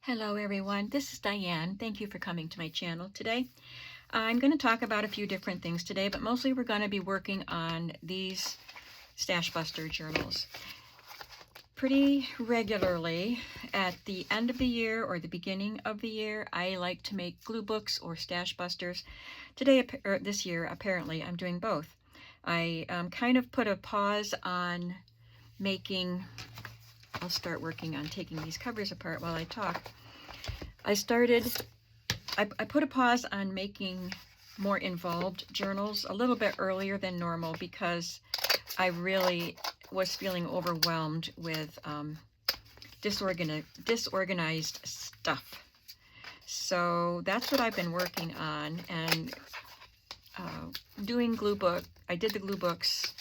Hello everyone, this is Diane. Thank you for coming to my channel today. I'm going to talk about a few different things today, but mostly we're going to be working on these Stash Buster journals. Pretty regularly at the end of the year or the beginning of the year, I like to make glue books or Stash Busters. This year, apparently, I'm doing both. I kind of put a pause on making. I'll start working on taking these covers apart while I talk. I put a pause on making more involved journals a little bit earlier than normal because I really was feeling overwhelmed with disorganized stuff. So that's what I've been working on, and doing glue book. I did the glue books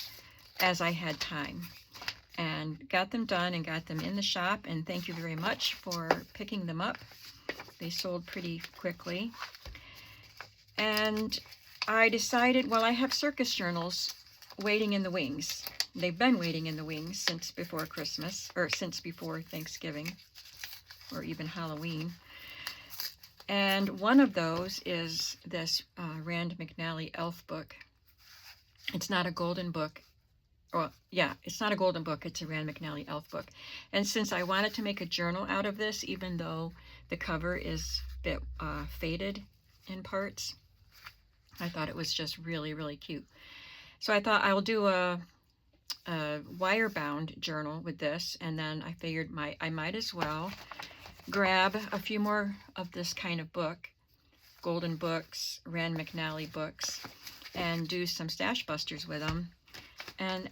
as I had time and got them done and got them in the shop, and thank you very much for picking them up. They sold pretty quickly. And I decided, well, I have circus journals waiting in the wings. They've been waiting in the wings since before Christmas, or since before Thanksgiving, or even Halloween. And one of those is this Rand McNally Elf book. It's not a golden book. Well, yeah, it's not a golden book, it's a Rand McNally Elf book. And since I wanted to make a journal out of this, even though the cover is a bit faded in parts, I thought it was just really, really cute. So I thought I'll do a wire-bound journal with this, and then I figured I might as well grab a few more of this kind of book, golden books, Rand McNally books, and do some Stash Busters with them. And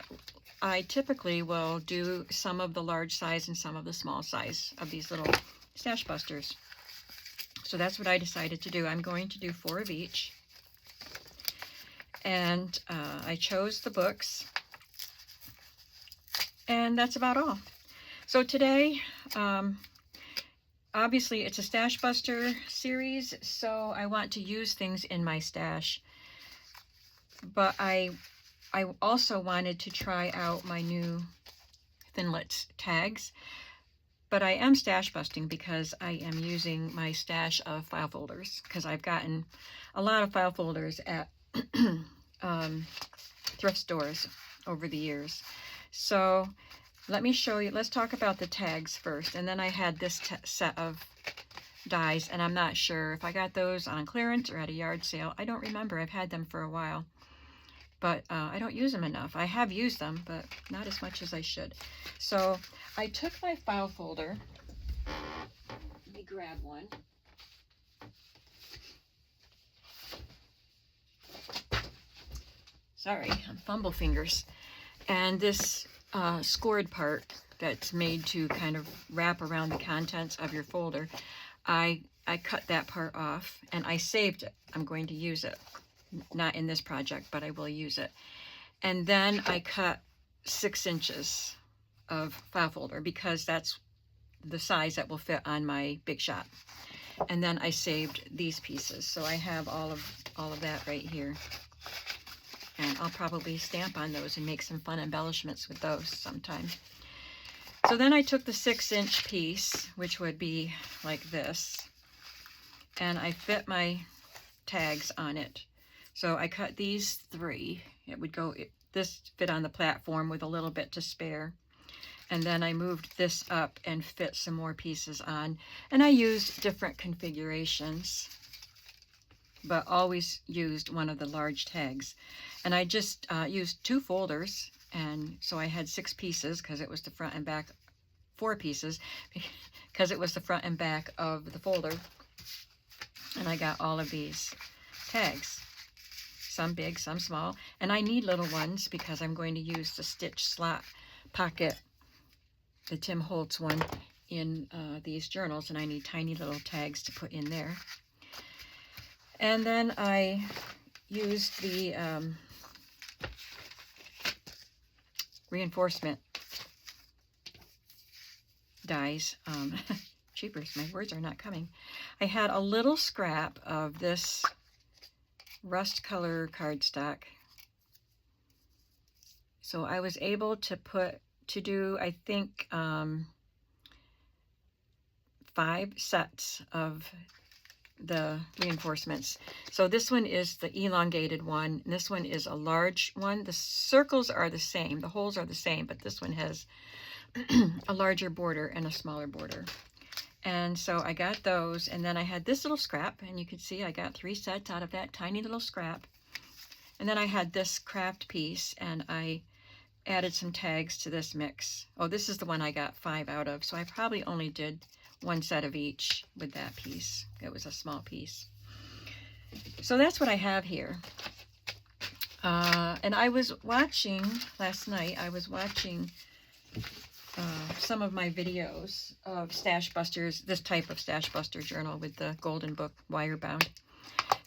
I typically will do some of the large size and some of the small size of these little Stash Busters. So that's what I decided to do. I'm going to do 4 of each. And I chose the books. And that's about all. So today, obviously it's a Stash Buster series, so I want to use things in my stash. But I also wanted to try out my new Thinlits tags, but I am stash busting because I am using my stash of file folders, because I've gotten a lot of file folders at thrift stores over the years. So let me show you, let's talk about the tags first. And then I had this set of dies, and I'm not sure if I got those on clearance or at a yard sale. I don't remember. I've had them for a while. But I don't use them enough. I have used them, but not as much as I should. So I took my file folder. Let me grab one. Sorry, I'm fumble fingers. And this scored part that's made to kind of wrap around the contents of your folder, I cut that part off and I saved it. I'm going to use it. Not in this project, but I will use it. And then I cut 6 inches of file folder because that's the size that will fit on my big shot. And then I saved these pieces. So I have all of that right here. And I'll probably stamp on those and make some fun embellishments with those sometime. So then I took the 6-inch piece, which would be like this, and I fit my tags on it. So I cut these 3. It would go, this fit on the platform with a little bit to spare. And then I moved this up and fit some more pieces on. And I used different configurations, but always used one of the large tags. And I just used 2 folders. And so I had 6 pieces because it was the front and back, 4 pieces because it was the front and back of the folder. And I got all of these tags. Some big, some small, and I need little ones because I'm going to use the stitch slot pocket, the Tim Holtz one, in these journals, and I need tiny little tags to put in there. And then I used the reinforcement dies. Jeepers, my words are not coming. I had a little scrap of this rust color cardstock, so I was able to do I think 5 sets of the reinforcements. So this one is the elongated one, and this one is a large one. The circles are the same, the holes are the same, but this one has a larger border and a smaller border. And so I got those, and then I had this little scrap, and you can see I got 3 sets out of that tiny little scrap. And then I had this craft piece, and I added some tags to this mix. Oh, this is the one I got 5 out of, so I probably only did 1 set of each with that piece. It was a small piece. So that's what I have here. And I was watching, last night, I was watching some of my videos of Stash Busters, this type of Stash Buster journal with the Golden Book wire bound,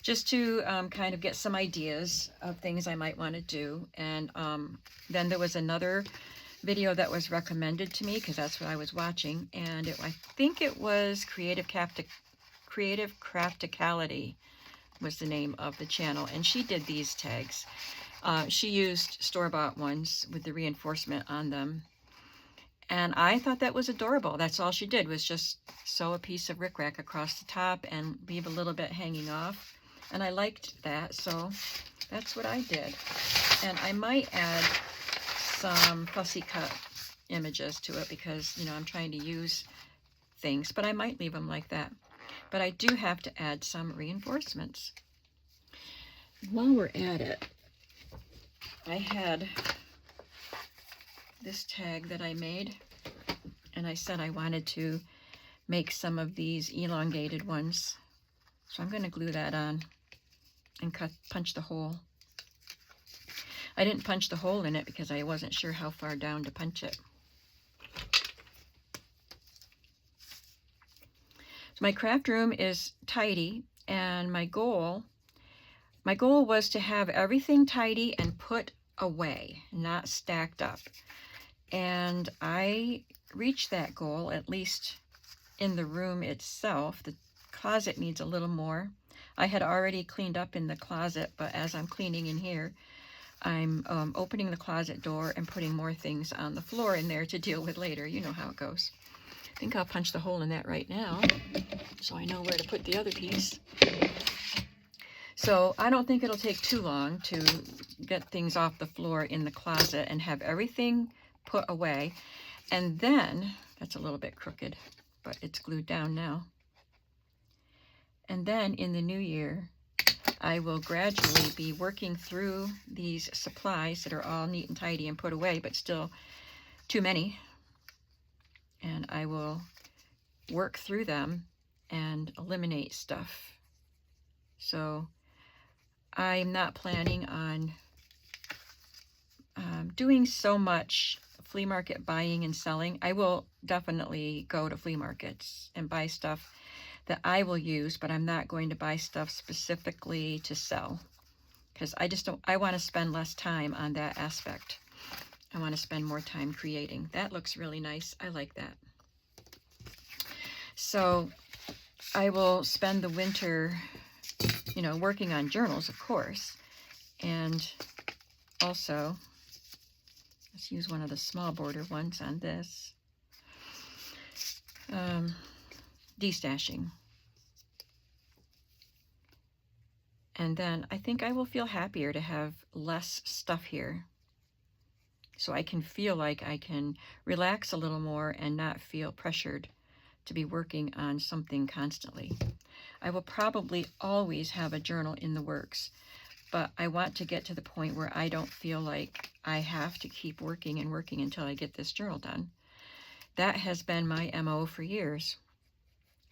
just to kind of get some ideas of things I might want to do. And then there was another video that was recommended to me because that's what I was watching, and I think it was Creative Crafticality was the name of the channel, and she did these tags. She used store-bought ones with the reinforcement on them, and I thought that was adorable. That's all she did, was just sew a piece of rickrack across the top and leave a little bit hanging off, and I liked that, so that's what I did. And I might add some fussy cut images to it because, you know, I'm trying to use things, but I might leave them like that. But I do have to add some reinforcements. While we're at it, I had this tag that I made, and I said I wanted to make some of these elongated ones. So I'm going to glue that on and punch the hole. I didn't punch the hole in it because I wasn't sure how far down to punch it. So my craft room is tidy, and my goal was to have everything tidy and put away, not stacked up. And I reached that goal, at least in the room itself. The closet needs a little more. I had already cleaned up in the closet, but as I'm cleaning in here, I'm opening the closet door and putting more things on the floor in there to deal with later. You know how it goes. I think I'll punch the hole in that right now so I know where to put the other piece. So I don't think it'll take too long to get things off the floor in the closet and have everything put away. And then, that's a little bit crooked, but it's glued down now. And then in the new year, I will gradually be working through these supplies that are all neat and tidy and put away, but still too many. And I will work through them and eliminate stuff. So I'm not planning on doing so much flea market buying and selling. I will definitely go to flea markets and buy stuff that I will use, but I'm not going to buy stuff specifically to sell because I want to spend less time on that aspect. I want to spend more time creating. That looks really nice. I like that. So I will spend the winter, you know, working on journals, of course, and also let's use one of the small border ones on this. Destashing. And then I think I will feel happier to have less stuff here, so I can feel like I can relax a little more and not feel pressured to be working on something constantly. I will probably always have a journal in the works, but I want to get to the point where I don't feel like I have to keep working and working until I get this journal done. That has been my MO for years.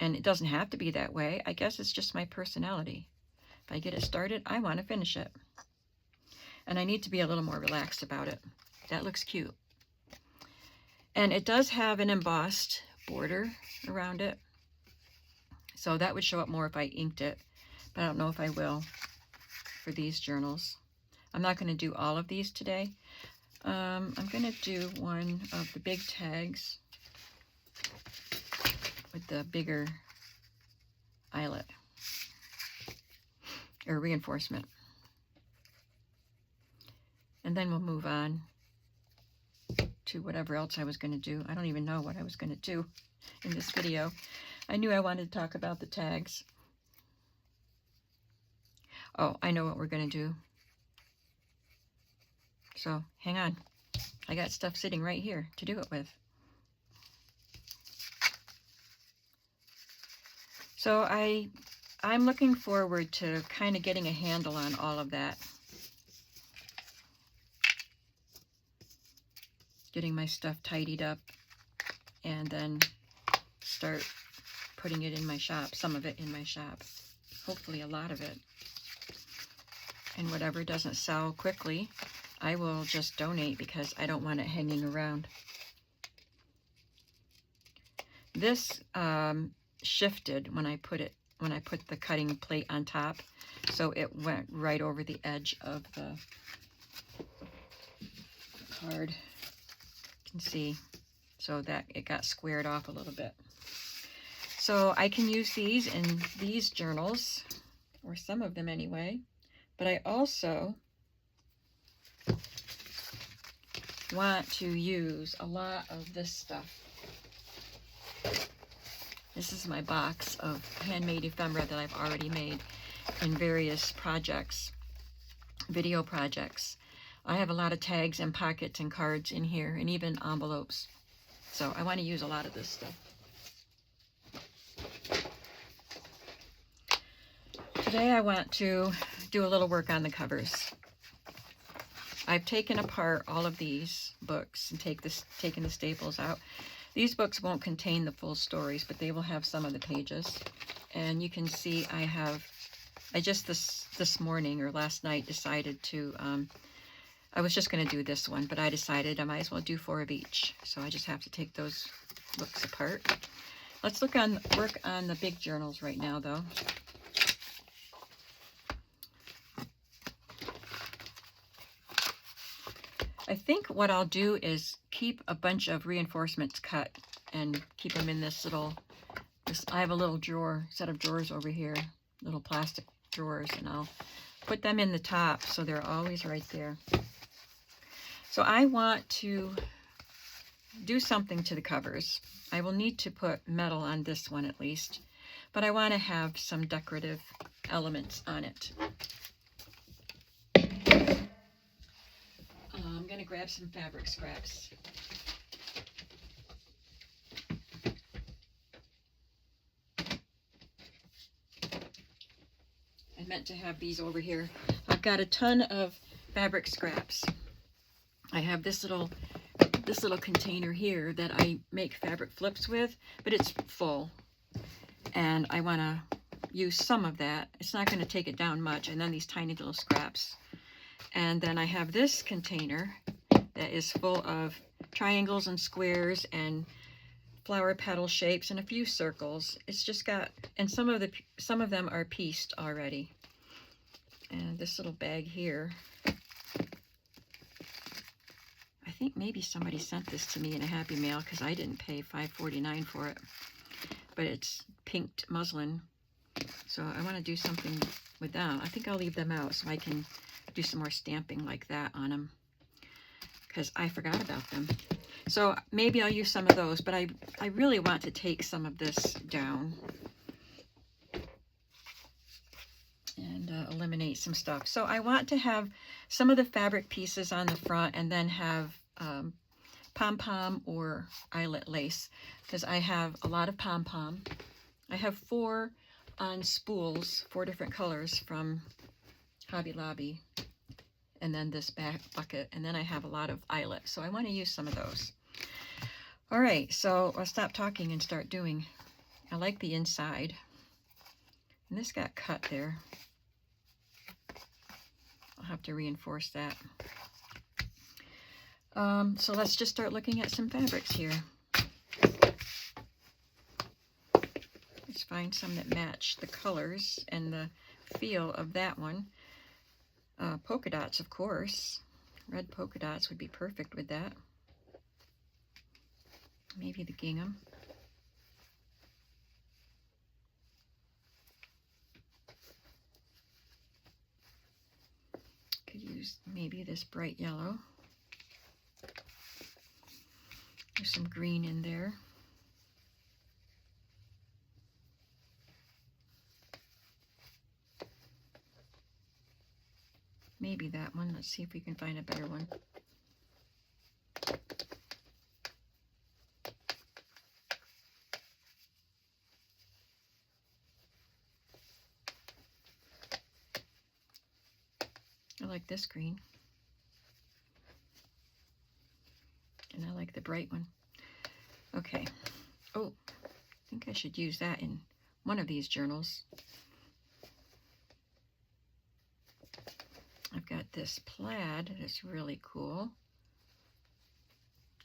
And it doesn't have to be that way. I guess it's just my personality. If I get it started, I want to finish it. And I need to be a little more relaxed about it. That looks cute. And it does have an embossed border around it. So that would show up more if I inked it. But I don't know if I will for these journals. I'm not going to do all of these today. I'm going to do one of the big tags with the bigger eyelet or reinforcement. And then we'll move on to whatever else I was going to do. I don't even know what I was going to do in this video. I knew I wanted to talk about the tags. Oh, I know what we're going to do. So hang on. I got stuff sitting right here to do it with. So I'm looking forward to kind of getting a handle on all of that. Getting my stuff tidied up and then start putting it in my shop, some of it in my shop. Hopefully a lot of it. And whatever doesn't sell quickly, I will just donate because I don't want it hanging around. This shifted when I put the cutting plate on top, so it went right over the edge of the card. You can see, so that it got squared off a little bit. So I can use these in these journals, or some of them anyway, but I also want to use a lot of this stuff. This is my box of handmade ephemera that I've already made in various projects, video projects. I have a lot of tags and pockets and cards in here, and even envelopes. So I want to use a lot of this stuff. Today I want to do a little work on the covers. I've taken apart all of these books and taken the staples out. These books won't contain the full stories, but they will have some of the pages. And you can see I just this morning or last night decided to, I was just going to do this one, but I decided I might as well do 4 of each. So I just have to take those books apart. Let's work on the big journals right now, though. I think what I'll do is keep a bunch of reinforcements cut and keep them in this little, I have a little set of drawers over here, little plastic drawers, and I'll put them in the top so they're always right there. So I want to do something to the covers. I will need to put metal on this one at least, but I want to have some decorative elements on it. I'm going to grab some fabric scraps. I meant to have these over here. I've got a ton of fabric scraps. I have this little container here that I make fabric flips with, but it's full. And I want to use some of that. It's not going to take it down much. And then these tiny little scraps. And then I have this container that is full of triangles and squares and flower petal shapes and a few circles. It's just got, and some of them are pieced already. And this little bag here, I think maybe somebody sent this to me in a Happy Mail because I didn't pay $5.49 for it. But it's pinked muslin, so I want to do something with them. I think I'll leave them out so I can do some more stamping like that on them, because I forgot about them. So maybe I'll use some of those, but I really want to take some of this down and eliminate some stuff. So I want to have some of the fabric pieces on the front and then have pom-pom or eyelet lace, because I have a lot of pom-pom. I have 4 on spools, 4 different colors from Hobby Lobby, and then this back bucket, and then I have a lot of eyelet, so I want to use some of those. All right, so I'll stop talking and start doing. I like the inside, and this got cut there. I'll have to reinforce that. So let's just start looking at some fabrics here. Let's find some that match the colors and the feel of that one. Polka dots, of course. Red polka dots would be perfect with that. Maybe the gingham. Could use maybe this bright yellow. There's some green in there. maybe that one. Let's see if we can find a better one. I like this green. And I like the bright one. Okay. Oh, I think I should use that in one of these journals. I've got this plaid that's really cool.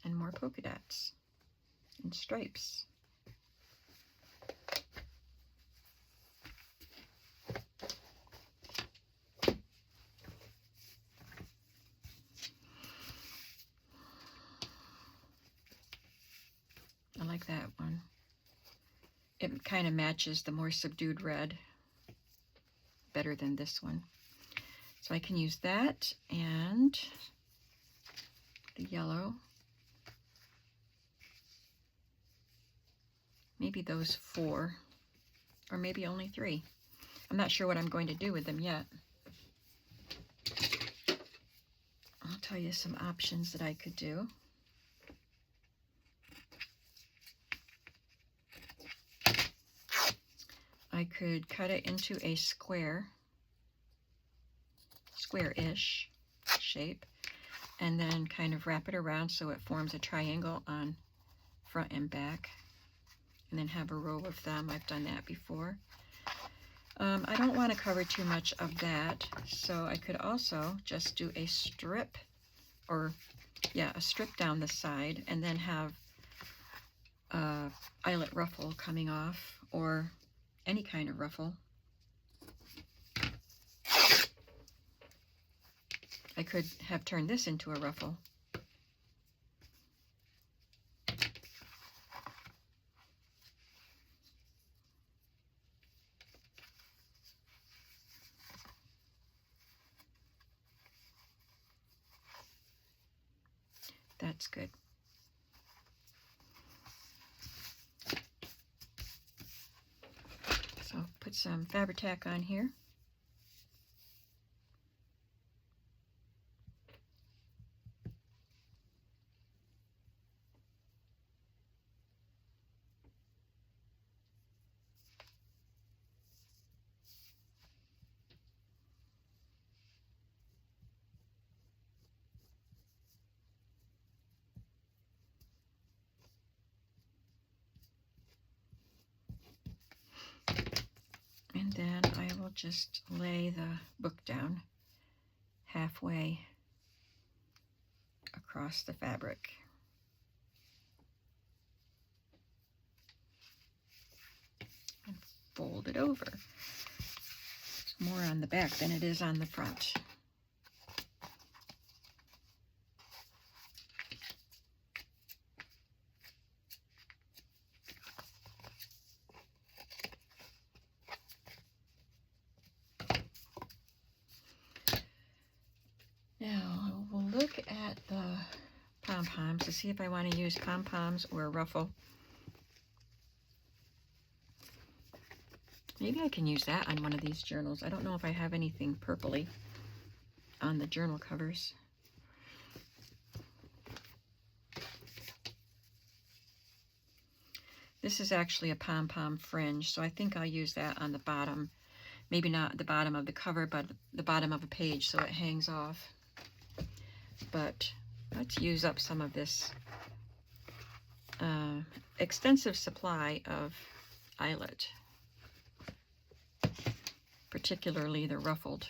And more polka dots and stripes. I like that one. It kind of matches the more subdued red better than this one. So I can use that and the yellow. Maybe those 4, or maybe only 3. I'm not sure what I'm going to do with them yet. I'll tell you some options that I could do. I could cut it into a square-ish shape, and then kind of wrap it around so it forms a triangle on front and back, and then have a row of them. I've done that before. I don't want to cover too much of that, so I could also just do a strip, or yeah, a strip down the side, and then have a eyelet ruffle coming off, or any kind of ruffle. I could have turned this into a ruffle. That's good. So put some Fabri-Tac on here. And then I will just lay the book down halfway across the fabric. And fold it over. It's more on the back than it is on the front. Now we'll look at the pom-poms to see if I want to use pom-poms or a ruffle. Maybe I can use that on one of these journals. I don't know if I have anything purpley on the journal covers. This is actually a pom-pom fringe, so I think I'll use that on the bottom. Maybe not the bottom of the cover, but the bottom of a page so it hangs off. But let's use up some of this extensive supply of eyelet, particularly the ruffled.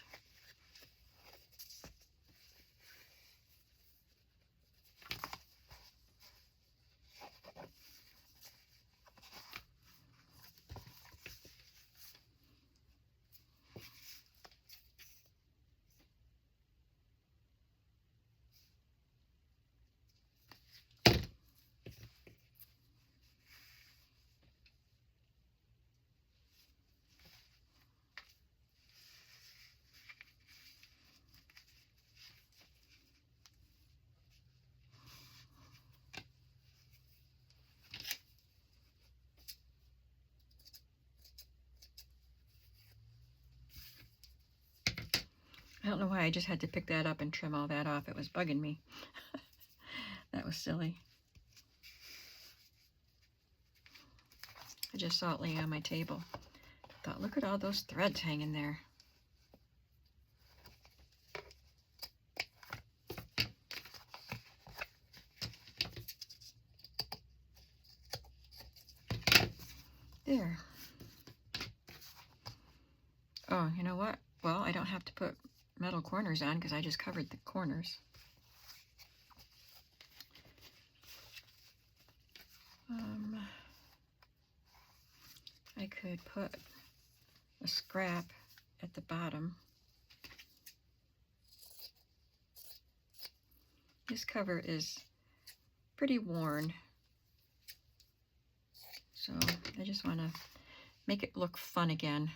I don't know why I just had to pick that up and trim all that off. It was bugging me. That was silly. I just saw it laying on my table. Thought, look at all those threads hanging there. There. Oh, you know what? Well, I don't have to put metal corners on because I just covered the corners. I could put a scrap at the bottom. This cover is pretty worn, so I just want to make it look fun again.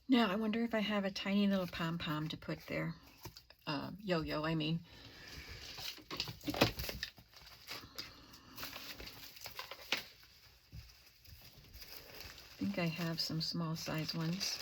Now, I wonder if I have a tiny little pom-pom to put there. Yo-yo, I mean. I think I have some small size ones.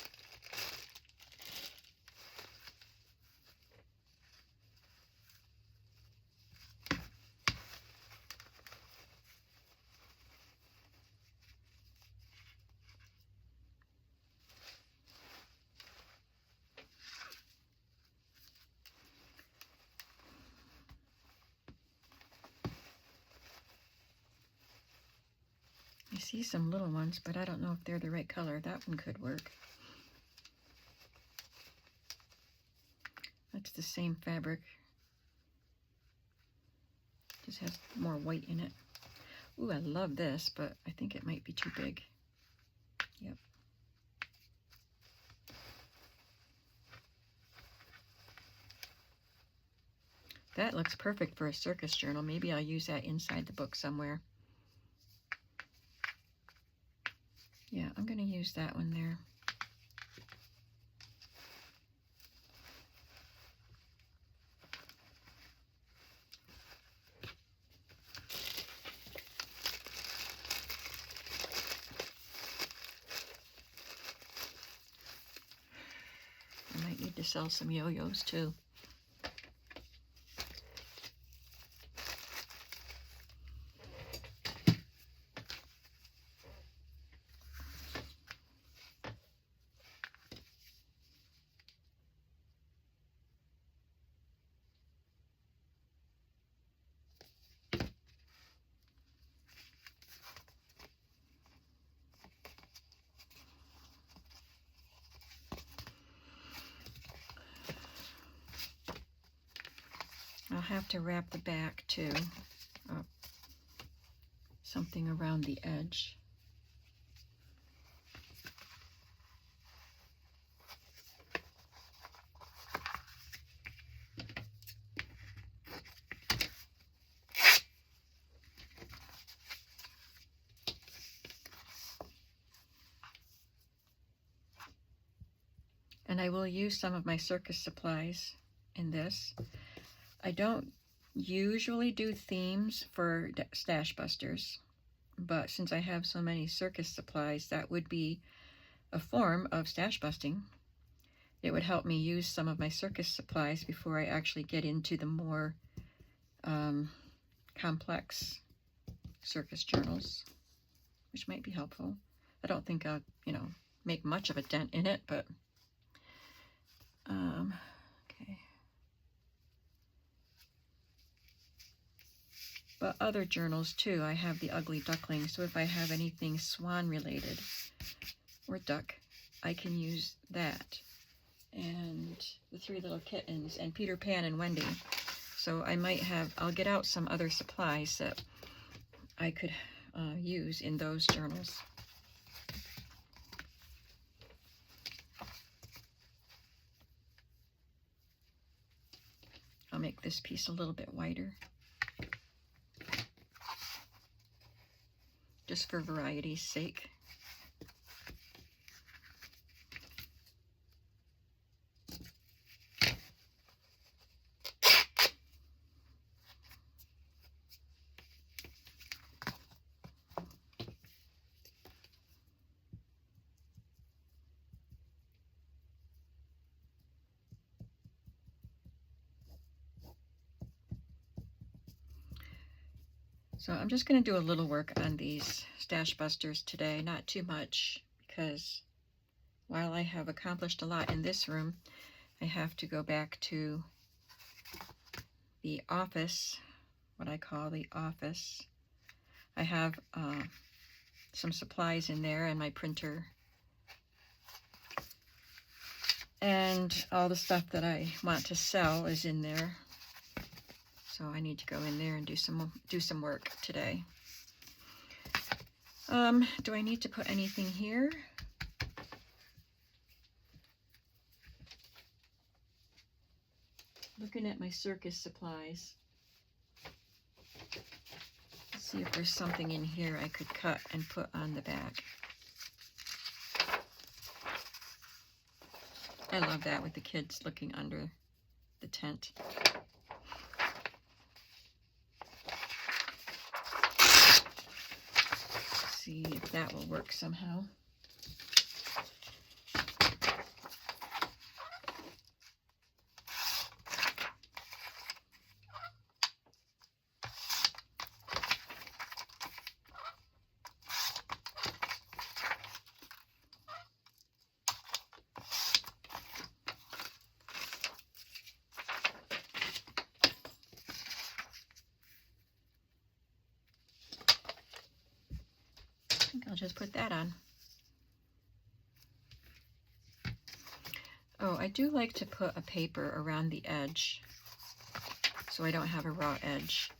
I see some little ones, but I don't know if they're the right color. That one could work. That's the same fabric. Just has more white in it. Ooh, I love this, but I think it might be too big. Yep. That looks perfect for a circus journal. Maybe I'll use that inside the book somewhere. Yeah, I'm going to use that one there. I might need to sell some yo-yos too. I'll have to wrap the back too. Something around the edge. And I will use some of my circus supplies in this. I don't usually do themes for Stash Busters, but since I have so many circus supplies, that would be a form of stash busting. It would help me use some of my circus supplies before I actually get into the more complex circus journals, which might be helpful. I don't think I'll, make much of a dent in it, but okay. But other journals too, I have the Ugly Duckling, so if I have anything swan related or duck, I can use that. And the Three Little Kittens and Peter Pan and Wendy. So I'll get out some other supplies that I could use in those journals. I'll make this piece a little bit wider, just for variety's sake. So I'm just going to do a little work on these Stash Busters today, not too much, because while I have accomplished a lot in this room, I have to go back to the office, what I call the office. I have some supplies in there and my printer and all the stuff that I want to sell is in there. So I need to go in there and do some work today. Do I need to put anything here? Looking at my circus supplies. Let's see if there's something in here I could cut and put on the back. I love that with the kids looking under the tent. See if that will work somehow. I'll just put that on. Oh, I do like to put a paper around the edge so I don't have a raw edge.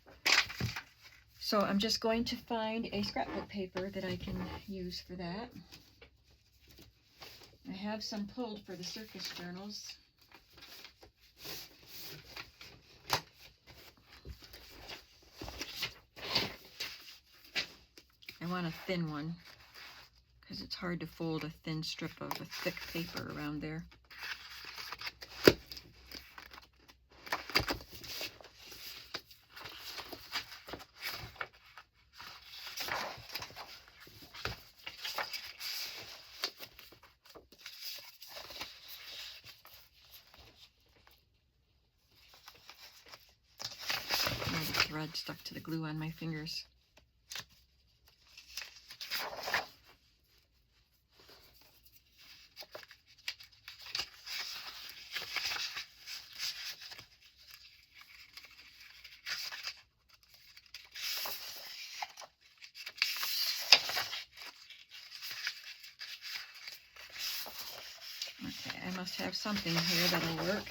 So I'm just going to find a scrapbook paper that I can use for that. I have some pulled for the circus journals. I want a thin one because it's hard to fold a thin strip of a thick paper around there. Now the thread stuck to the glue on my fingers. Okay, I must have something here that'll work.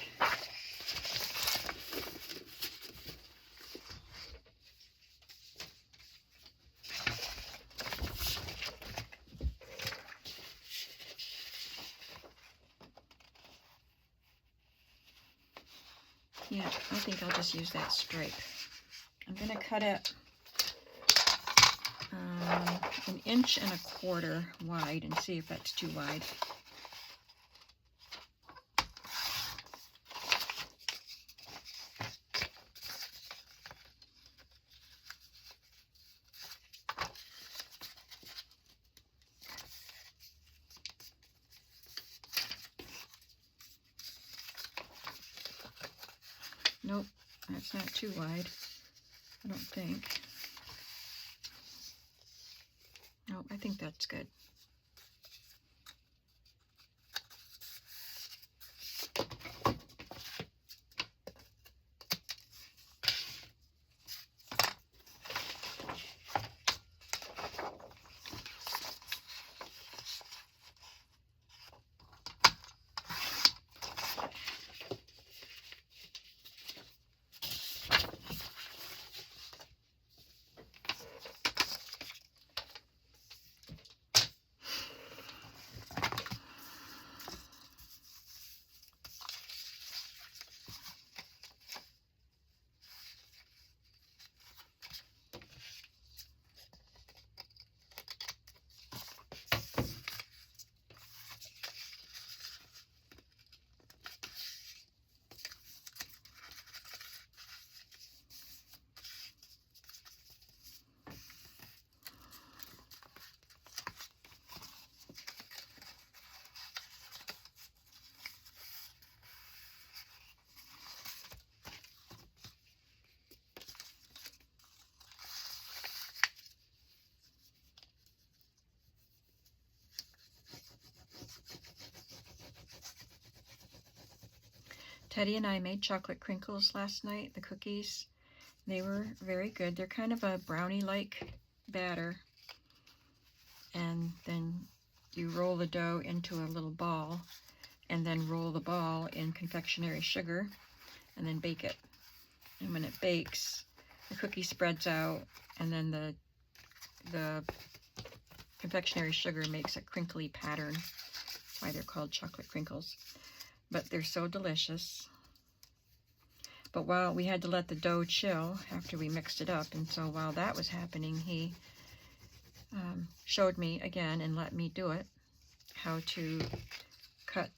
Yeah, I think I'll just use that stripe. I'm going to cut it 1.25 inches wide and see if that's too wide. Nope, that's not too wide, I don't think. Nope, I think that's good. Teddy and I made chocolate crinkles last night, the cookies. They were very good. They're kind of a brownie-like batter. And then you roll the dough into a little ball, and then roll the ball in confectionery sugar, and then bake it. And when it bakes, the cookie spreads out, and then the confectionery sugar makes a crinkly pattern. That's why they're called chocolate crinkles. But they're so delicious. But while we had to let the dough chill after we mixed it up, and so while that was happening, he showed me again and let me do it, how to cut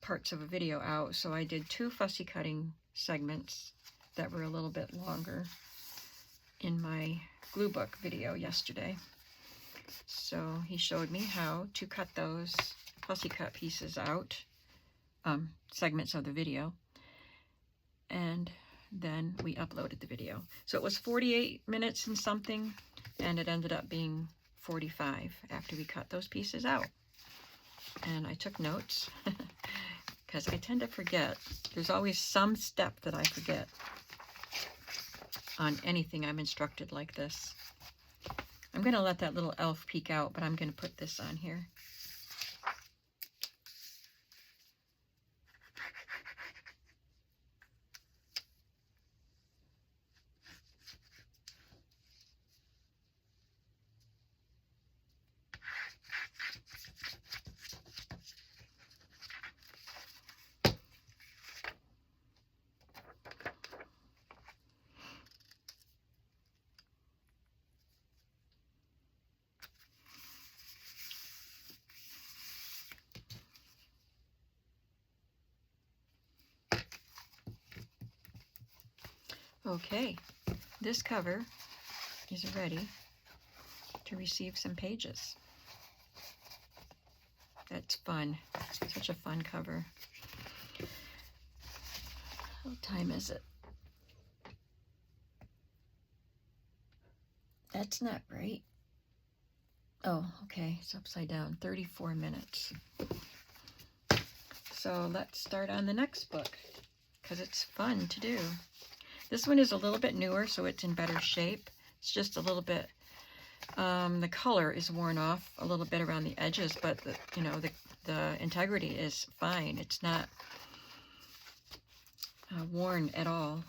parts of a video out. So I did 2 fussy cutting segments that were a little bit longer in my glue book video yesterday. So he showed me how to cut those fussy cut pieces out, segments of the video, and then we uploaded the video. So it was 48 minutes and something, and it ended up being 45 after we cut those pieces out. And I took notes because I tend to forget. There's always some step that I forget on anything I'm instructed like this. I'm going to let that little elf peek out, but I'm going to put this on here. Okay, this cover is ready to receive some pages. That's fun. Such a fun cover. What time is it? That's not right. Oh, okay, it's upside down. 34 minutes. So let's start on the next book, because it's fun to do. This one is a little bit newer, so it's in better shape. It's just a little bit, the color is worn off a little bit around the edges, but the integrity is fine. It's not worn at all.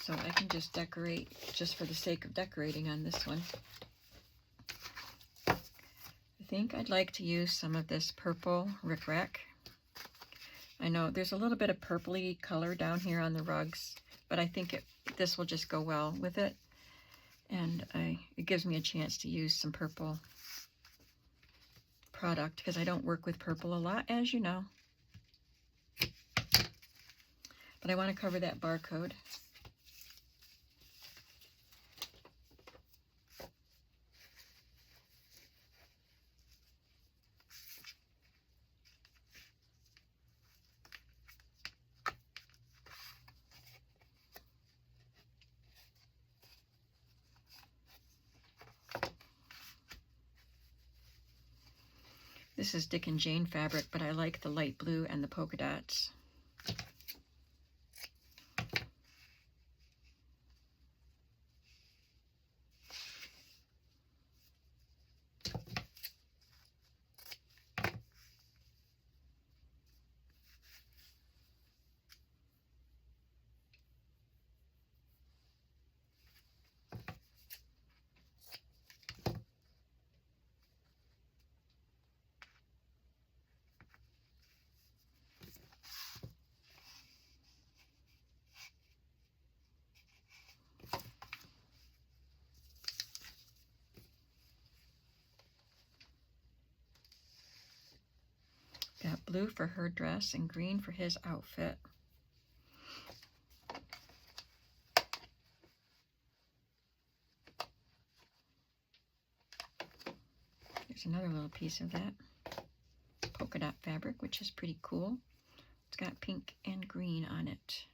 So I can just decorate just for the sake of decorating on this one. I think I'd like to use some of this purple rickrack. I know there's a little bit of purpley color down here on the rugs, but I think this will just go well with it. And it gives me a chance to use some purple product because I don't work with purple a lot, as you know. But I want to cover that barcode. This is Dick and Jane fabric, but I like the light blue and the polka dots. Got blue for her dress and green for his outfit. There's another little piece of that polka dot fabric, which is pretty cool. It's got pink and green on it.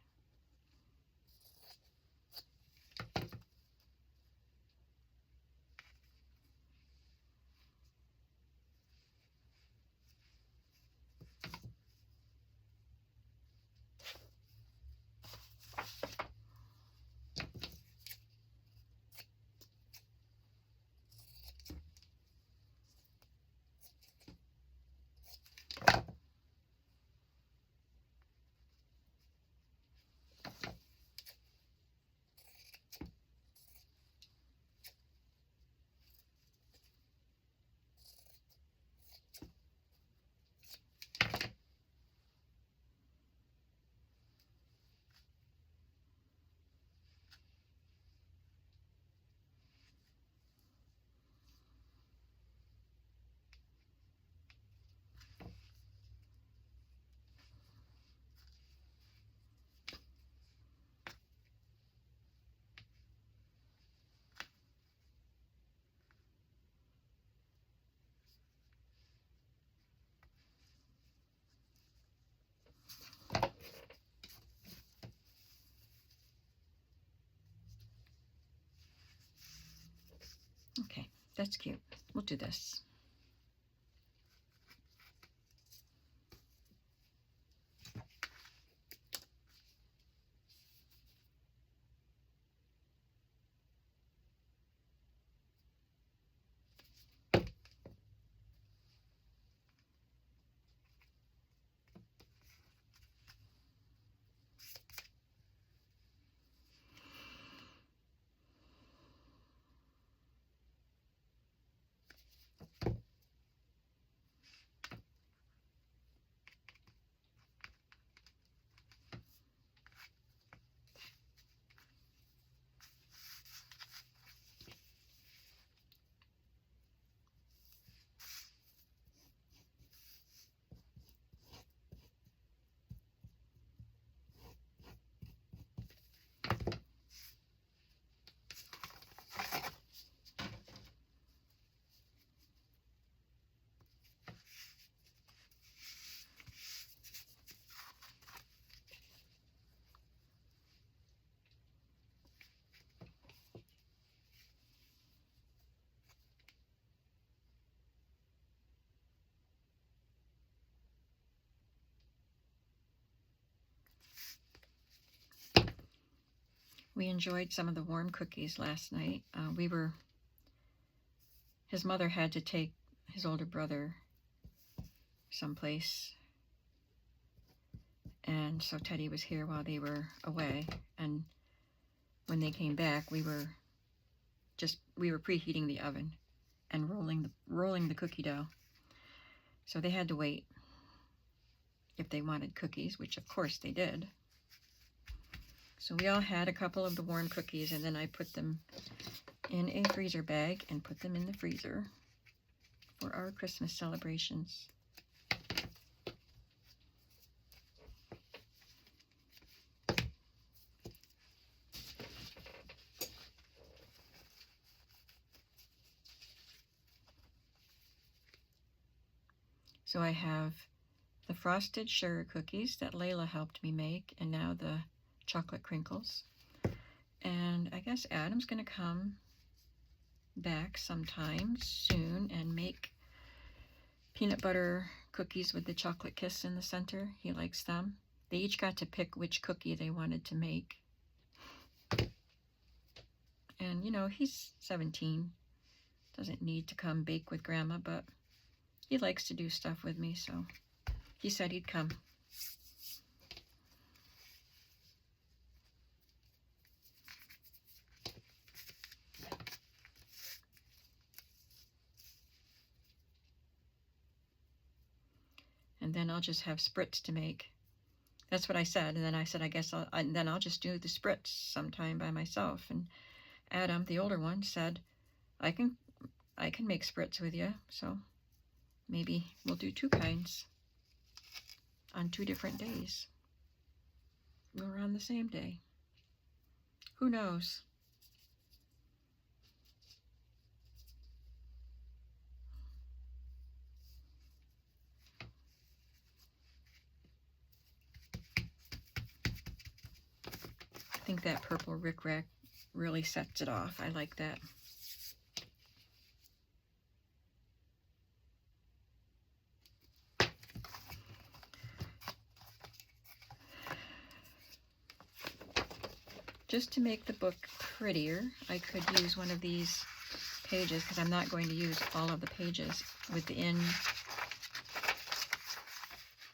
Okay, that's cute. We'll do this. We enjoyed some of the warm cookies last night. His mother had to take his older brother someplace, and so Teddy was here while they were away, and when they came back, we were preheating the oven and rolling the cookie dough. So they had to wait if they wanted cookies, which of course they did. So we all had a couple of the warm cookies, and then I put them in a freezer bag and put them in the freezer for our Christmas celebrations. So I have the frosted sugar cookies that Layla helped me make, and now the chocolate crinkles. And I guess Adam's going to come back sometime soon and make peanut butter cookies with the chocolate kiss in the center. He likes them. They each got to pick which cookie they wanted to make. And, you know, he's 17. Doesn't need to come bake with Grandma, but he likes to do stuff with me, so he said he'd come. And then I'll just have spritz to make. That's what I said. And then I said, I guess I'll just do the spritz sometime by myself. And Adam, the older one, said, I can make spritz with you. So maybe we'll do 2 kinds on 2 different days. Or on the same day. Who knows? I think that purple rickrack really sets it off. I like that. Just to make the book prettier, I could use one of these pages, because I'm not going to use all of the pages within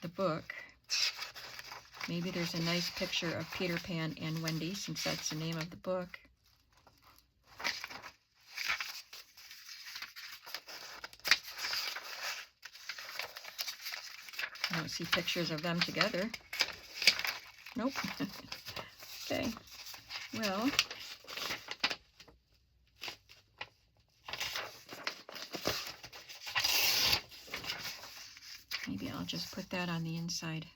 the book. Maybe there's a nice picture of Peter Pan and Wendy, since that's the name of the book. I don't see pictures of them together. Nope. Okay. Well, maybe I'll just put that on the inside.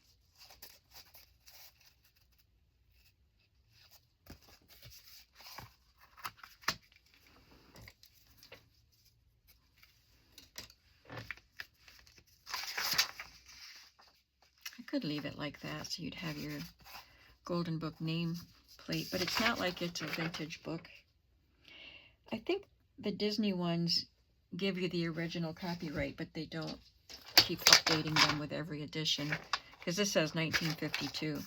I could leave it like that so you'd have your Golden Book name plate, but it's not like it's a vintage book. I think the Disney ones give you the original copyright, but they don't keep updating them with every edition, because this says 1952.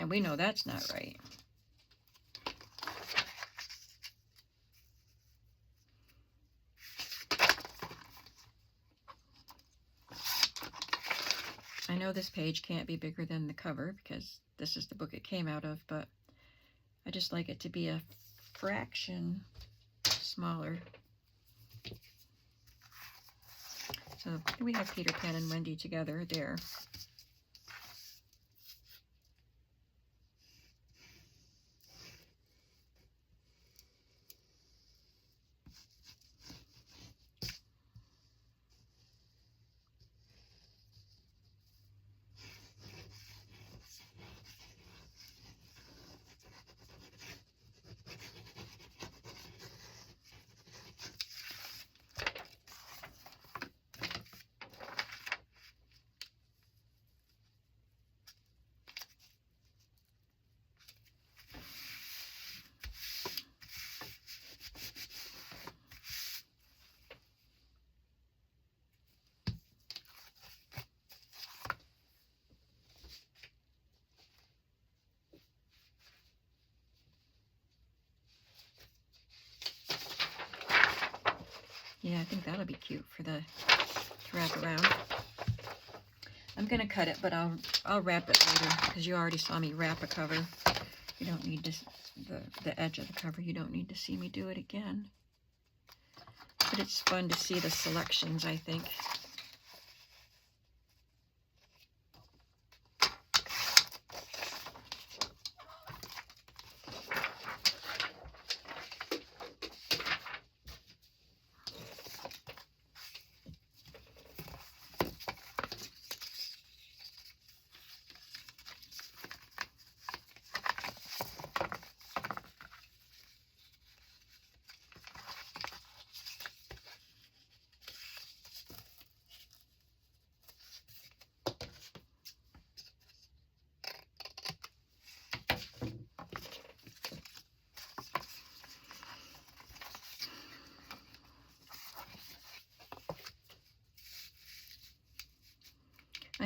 And we know that's not right. I know this page can't be bigger than the cover because this is the book it came out of, but I just like it to be a fraction smaller. So we have Peter Pan and Wendy together there. Yeah, I think that'll be cute for the to wrap around. I'm gonna cut it, but I'll wrap it later because you already saw me wrap a cover. You don't need to the edge of the cover. You don't need to see me do it again. But it's fun to see the selections, I think.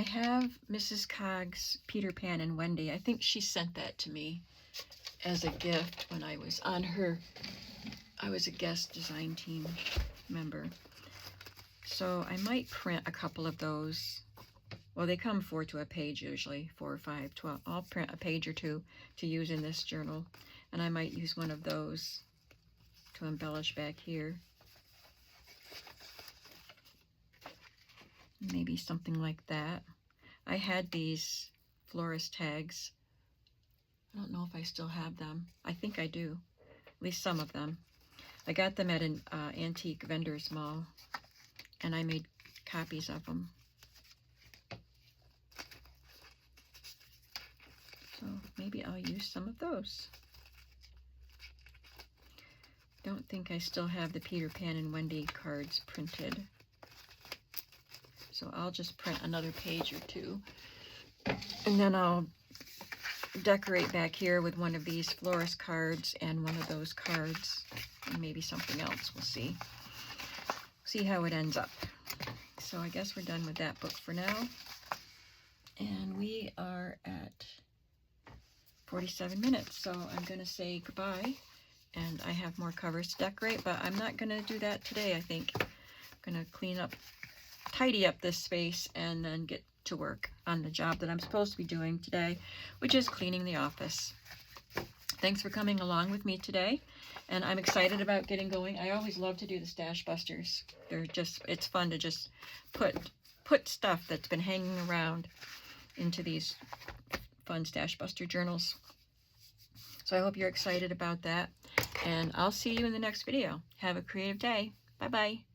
I have Mrs. Cog's Peter Pan and Wendy. I think she sent that to me as a gift when I was on her, I was a guest design team member. So I might print a couple of those. Well, they come 4 to a page usually, 4 or 5, 12. I'll print a page or 2 to use in this journal. And I might use one of those to embellish back here. Maybe something like that. I had these florist tags. I don't know if I still have them. I think I do, at least some of them. I got them at an antique vendor's mall, and I made copies of them. So maybe I'll use some of those. Don't think I still have the Peter Pan and Wendy cards printed. So I'll just print another page or 2. And then I'll decorate back here with one of these florist cards and one of those cards. And maybe something else. We'll see. See how it ends up. So I guess we're done with that book for now. And we are at 47 minutes. So I'm going to say goodbye. And I have more covers to decorate, but I'm not going to do that today, I think. I'm going to clean up, tidy up this space, and then get to work on the job that I'm supposed to be doing today, which is cleaning the office. Thanks for coming along with me today, and I'm excited about getting going. I always love to do the stash busters. They're just, it's fun to just put stuff that's been hanging around into these fun stash buster journals. So I hope you're excited about that, and I'll see you in the next video. Have a creative day. Bye-bye.